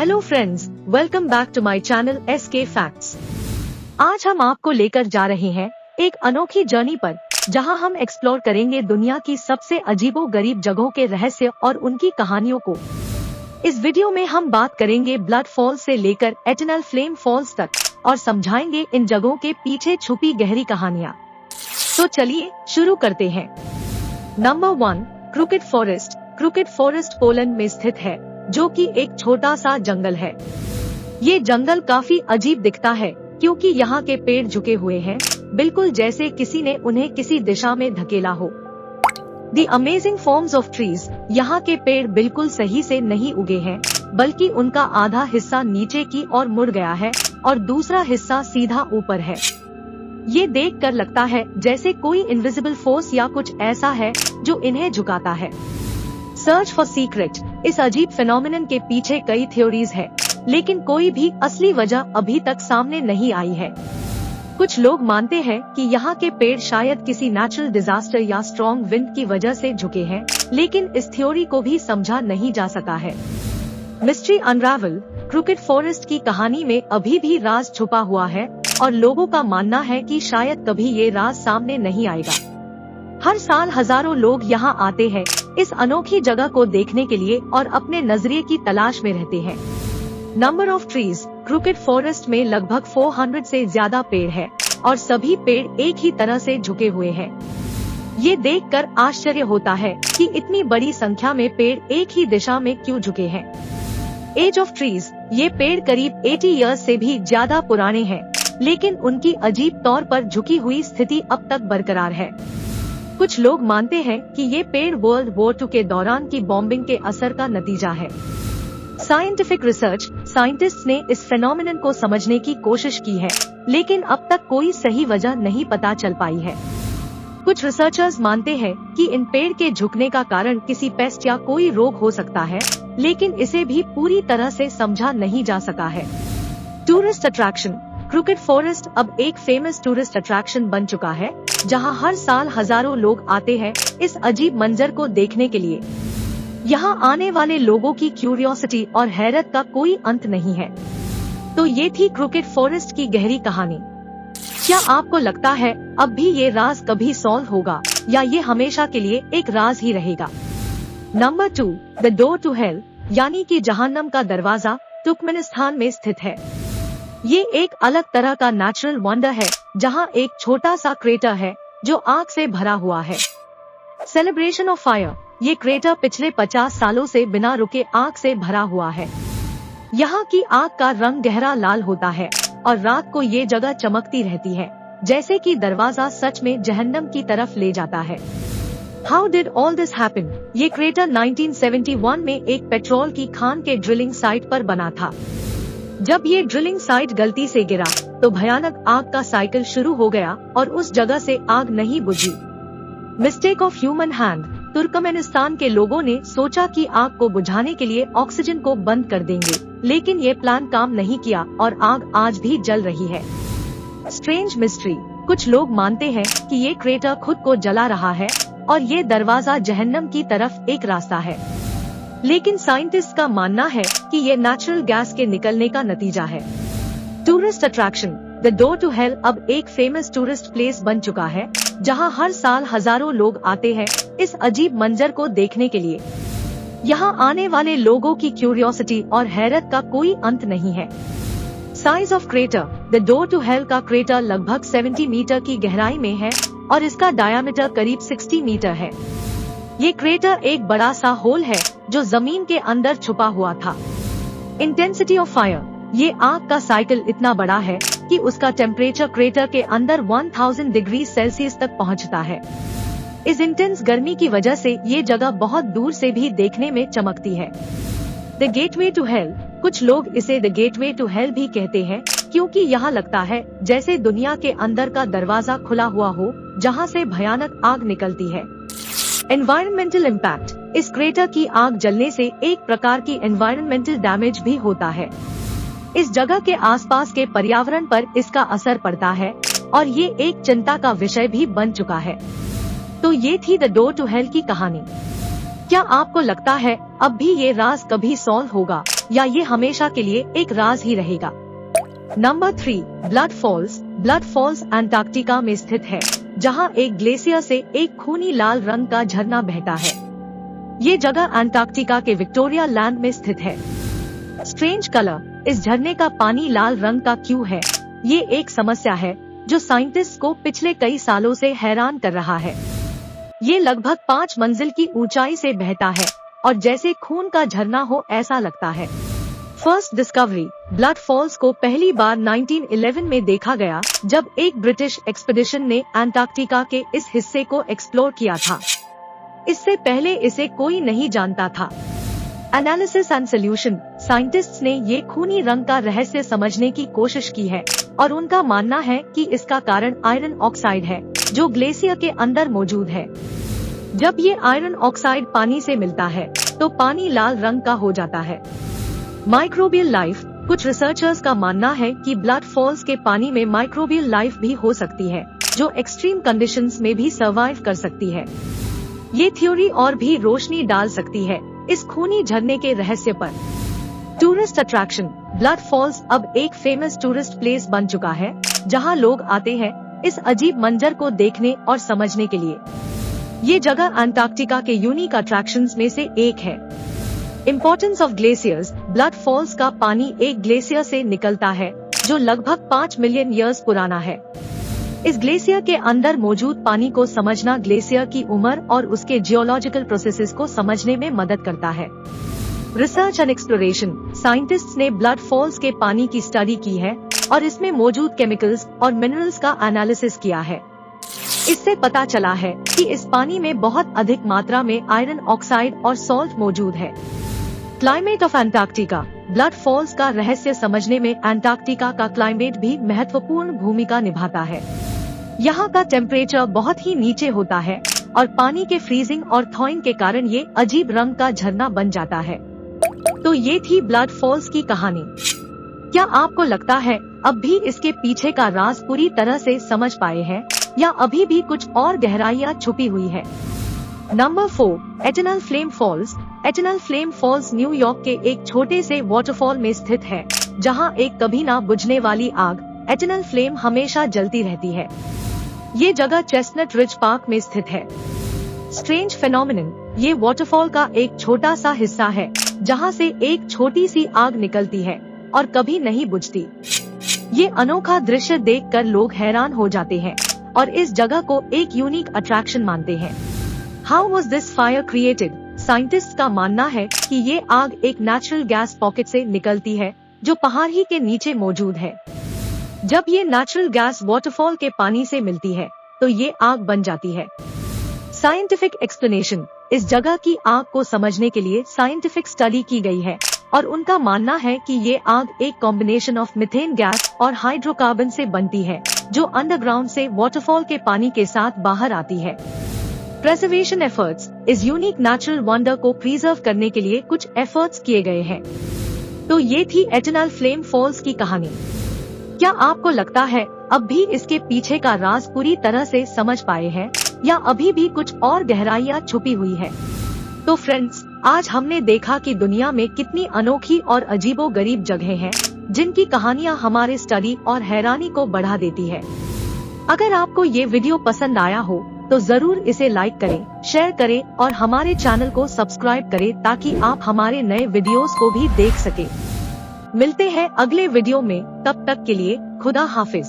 Hello friends, welcome back to my channel SK facts. आज हम आपको लेकर जा रहे हैं एक अनोखी जर्नी पर, जहां हम एक्सप्लोर करेंगे दुनिया की सबसे अजीबो-गरीब जगहों के रहस्य और उनकी कहानियों को। इस वीडियो में हम बात करेंगे ब्लड फॉल्स से लेकर एटर्नल फ्लेम फॉल्स तक और समझाएंगे इन जगहों के पीछे छुपी गहरी कहानियाँ। तो चलिए शुरू करते हैं। Number 1, crooked forest. Crooked forest Poland में स्थित है, जो कि एक छोटा सा जंगल है। ये जंगल काफी अजीब दिखता है क्योंकि यहाँ के पेड़ झुके हुए हैं, बिल्कुल जैसे किसी ने उन्हें किसी दिशा में धकेला हो। The amazing forms of trees. यहाँ के पेड़ बिल्कुल सही से नहीं उगे हैं, बल्कि उनका आधा हिस्सा नीचे की ओर मुड़ गया है और दूसरा हिस्सा सीधा ऊपर है। ये देखकर लगता है जैसे कोई इनविजिबल फोर्स या कुछ ऐसा है जो इन्हें झुकाता है। Search for secret. इस अजीब फिनोमिनन के पीछे कई थ्योरीज है, लेकिन कोई भी असली वजह अभी तक सामने नहीं आई है। कुछ लोग मानते हैं कि यहाँ के पेड़ शायद किसी नेचुरल डिजास्टर या स्ट्रॉन्ग विंड की वजह से झुके हैं, लेकिन इस थ्योरी को भी समझा नहीं जा सका है। Mystery unravel. क्रूकेड फॉरेस्ट की कहानी में अभी भी राज छुपा हुआ है और लोगों का मानना है कि शायद कभी ये राज सामने नहीं आएगा। हर साल हजारों लोग यहाँ आते हैं इस अनोखी जगह को देखने के लिए और अपने नजरिए की तलाश में रहते हैं। Number of trees. Crooked forest में लगभग 400 से ज्यादा पेड़ है और सभी पेड़ एक ही तरह से झुके हुए हैं। ये देखकर आश्चर्य होता है कि इतनी बड़ी संख्या में पेड़ एक ही दिशा में क्यों झुके हैं। Age of trees. ये पेड़ करीब 80 इयर्स से भी ज्यादा पुराने हैं, लेकिन उनकी अजीब तौर पर झुकी हुई स्थिति अब तक बरकरार है। कुछ लोग मानते हैं कि ये पेड़ वर्ल्ड वॉर 2 के दौरान की बॉम्बिंग के असर का नतीजा है। Scientific research. साइंटिस्ट्स ने इस फेनोमेनन को समझने की कोशिश की है, लेकिन अब तक कोई सही वजह नहीं पता चल पाई है। कुछ रिसर्चर्स मानते हैं कि इन पेड़ के झुकने का कारण किसी पेस्ट या कोई रोग हो सकता है, लेकिन इसे भी पूरी तरह से समझा नहीं जा सका है। Tourist attraction. क्रूकेड फॉरेस्ट अब एक फेमस टूरिस्ट अट्रैक्शन बन चुका है, जहां हर साल हजारों लोग आते हैं इस अजीब मंजर को देखने के लिए। यहाँ आने वाले लोगों की क्यूरियोसिटी और हैरत का कोई अंत नहीं है। तो ये थी क्रूकेड फॉरेस्ट की गहरी कहानी। क्या आपको लगता है अब भी ये राज कभी सॉल्व होगा, या ये हमेशा के लिए एक राज ही रहेगा? Number 2, the door to hell, यानी कि जहन्नम का दरवाजा, तुर्कमेनिस्तान में स्थित है। ये एक अलग तरह का नेचुरल वंडर है, जहां एक छोटा सा क्रेटर है जो आग से भरा हुआ है। Celebration of fire. ये क्रेटर पिछले 50 सालों से बिना रुके आग से भरा हुआ है। यहाँ की आग का रंग गहरा लाल होता है और रात को ये जगह चमकती रहती है, जैसे कि दरवाजा सच में जहन्नम की तरफ ले जाता है। How did all this happen? ये क्रेटर 1971 में एक पेट्रोल की खान के ड्रिलिंग साइट पर बना था। जब ये ड्रिलिंग साइट गलती से गिरा तो भयानक आग का साइकिल शुरू हो गया और उस जगह से आग नहीं बुझी। Mistake of human hand. Turkmenistan के लोगों ने सोचा कि आग को बुझाने के लिए ऑक्सीजन को बंद कर देंगे, लेकिन ये प्लान काम नहीं किया और आग आज भी जल रही है। Strange mystery. कुछ लोग मानते हैं कि ये क्रेटर खुद को जला रहा है और ये दरवाजा जहन्नम की तरफ एक रास्ता है, लेकिन साइंटिस्ट का मानना है कि ये नेचुरल गैस के निकलने का नतीजा है। Tourist attraction. The door to hell अब एक फेमस टूरिस्ट प्लेस बन चुका है, जहां हर साल हजारों लोग आते हैं इस अजीब मंजर को देखने के लिए। यहाँ आने वाले लोगों की क्यूरियोसिटी और हैरत का कोई अंत नहीं है। Size of crater. The door to hell का क्रेटर लगभग 70 मीटर की गहराई में है और इसका डायामीटर करीब 60 मीटर है। ये क्रेटर एक बड़ा सा होल है जो जमीन के अंदर छुपा हुआ था। Intensity of fire. ये आग का साइकिल इतना बड़ा है कि उसका टेम्परेचर क्रेटर के अंदर 1000 डिग्री सेल्सियस तक पहुंचता है। इस इंटेंस गर्मी की वजह से ये जगह बहुत दूर से भी देखने में चमकती है। The gateway to hell. कुछ लोग इसे द गेटवे टू हेल भी कहते हैं, क्योंकि यहाँ लगता है जैसे दुनिया के अंदर का दरवाजा खुला हुआ हो, जहाँ से भयानक आग निकलती है। Environmental impact. इस क्रेटर की आग जलने से एक प्रकार की एनवायरमेंटल डैमेज भी होता है। इस जगह के आसपास के पर्यावरण पर इसका असर पड़ता है और ये एक चिंता का विषय भी बन चुका है। तो ये थी द डोर टू हेल की कहानी। क्या आपको लगता है अब भी ये राज कभी सॉल्व होगा, या ये हमेशा के लिए एक राज ही रहेगा? Number 3, blood falls. Blood falls Antarctica में स्थित है, जहां एक ग्लेशियर से एक खूनी लाल रंग का झरना बहता है। ये जगह अंटार्कटिका के विक्टोरिया लैंड में स्थित है। स्ट्रेंज कलर, इस झरने का पानी लाल रंग का क्यों है? ये एक समस्या है जो साइंटिस्ट को पिछले कई सालों से हैरान कर रहा है। ये लगभग 5 मंजिल की ऊंचाई से बहता है और जैसे खून का झरना हो ऐसा लगता है। फर्स्ट डिस्कवरी, ब्लड फॉल्स को पहली बार 1911 में देखा गया, जब एक ब्रिटिश एक्सपीडिशन ने अंटार्कटिका के इस हिस्से को एक्सप्लोर किया था। इससे पहले इसे कोई नहीं जानता था। एनालिसिस एंड सोल्यूशन, साइंटिस्ट्स ने ये खूनी रंग का रहस्य समझने की कोशिश की है और उनका मानना है कि इसका कारण आयरन ऑक्साइड है, जो ग्लेशियर के अंदर मौजूद है। जब ये आयरन ऑक्साइड पानी से मिलता है तो पानी लाल रंग का हो जाता है। माइक्रोबियल लाइफ, कुछ रिसर्चर्स का मानना है कि ब्लड फॉल्स के पानी में माइक्रोबियल लाइफ भी हो सकती है, जो एक्सट्रीम कंडीशंस में भी सर्वाइव कर सकती है। ये थ्योरी और भी रोशनी डाल सकती है इस खूनी झरने के रहस्य पर। टूरिस्ट अट्रैक्शन, ब्लड फॉल्स अब एक फेमस टूरिस्ट प्लेस बन चुका है, जहां लोग आते हैं इस अजीब मंजर को देखने और समझने के लिए। ये जगह अंटार्कटिका के यूनिक अट्रैक्शंस में से एक है। Importance of glaciers, Blood Falls का पानी एक ग्लेशियर से निकलता है जो लगभग 5 मिलियन ईयर्स पुराना है। इस ग्लेशियर के अंदर मौजूद पानी को समझना ग्लेशियर की उम्र और उसके जियोलॉजिकल प्रोसेसेस को समझने में मदद करता है। रिसर्च एंड एक्सप्लोरेशन, साइंटिस्ट्स ने ब्लड फॉल्स के पानी की स्टडी की है और इसमें मौजूद केमिकल्स और मिनरल्स का एनालिसिस किया है। इससे पता चला है कि इस पानी में बहुत अधिक मात्रा में आयरन ऑक्साइड और सॉल्ट मौजूद है। Climate of Antarctica, Blood Falls का रहस्य समझने में अंटार्कटिका का क्लाइमेट भी महत्वपूर्ण भूमिका निभाता है। यहाँ का टेम्परेचर बहुत ही नीचे होता है और पानी के फ्रीजिंग और थॉइंग के कारण ये अजीब रंग का झरना बन जाता है। तो ये थी ब्लड फॉल्स की कहानी। क्या आपको लगता है अब भी इसके पीछे का राज पूरी तरह से समझ पाए हैं, या अभी भी कुछ और गहराइयाँ छुपी हुई है? Number 4, Eternal Flame Falls. Eternal Flame Falls New York के एक छोटे से वाटरफॉल में स्थित है, जहां एक कभी ना बुझने वाली आग, एटर्नल फ्लेम, हमेशा जलती रहती है। ये जगह चेस्टनट रिज पार्क में स्थित है। स्ट्रेंज फेनोमेनन, ये वाटरफॉल का एक छोटा सा हिस्सा है जहां से एक छोटी सी आग निकलती है और कभी नहीं बुझती। ये अनोखा दृश्य देखकर लोग हैरान हो जाते हैं और इस जगह को एक यूनिक अट्रैक्शन मानते हैं। How was this fire created? Scientist का मानना है कि ये आग एक नेचुरल गैस पॉकेट से निकलती है जो पहाड़ ही के नीचे मौजूद है। जब ये नेचुरल गैस वाटरफॉल के पानी से मिलती है तो ये आग बन जाती है। साइंटिफिक एक्सप्लेनेशन, इस जगह की आग को समझने के लिए साइंटिफिक स्टडी की गई है और उनका मानना है कि ये आग एक कॉम्बिनेशन ऑफ मीथेन गैस और हाइड्रोकार्बन से बनती है, जो अंडरग्राउंड से वाटरफॉल के पानी के साथ बाहर आती है। प्रिजर्वेशन एफर्ट्स, इस यूनिक नेचुरल वंडर को प्रिजर्व करने के लिए कुछ एफर्ट्स किए गए हैं। तो ये थी एटर्नल फ्लेम फॉल्स की कहानी। क्या आपको लगता है अब भी इसके पीछे का राज पूरी तरह से समझ पाए हैं, या अभी भी कुछ और गहराइयाँ छुपी हुई है? तो फ्रेंड्स, आज हमने देखा कि दुनिया में कितनी अनोखी और अजीबोगरीब जगहें हैं, जिनकी कहानियाँ हमारे स्टडी और हैरानी को बढ़ा देती है। अगर आपको ये वीडियो पसंद आया हो तो जरूर इसे लाइक करें, शेयर करें और हमारे चैनल को सब्सक्राइब करें ताकि आप हमारे नए वीडियोस को भी देख सकें। मिलते हैं अगले वीडियो में, तब तक के लिए खुदा हाफिज।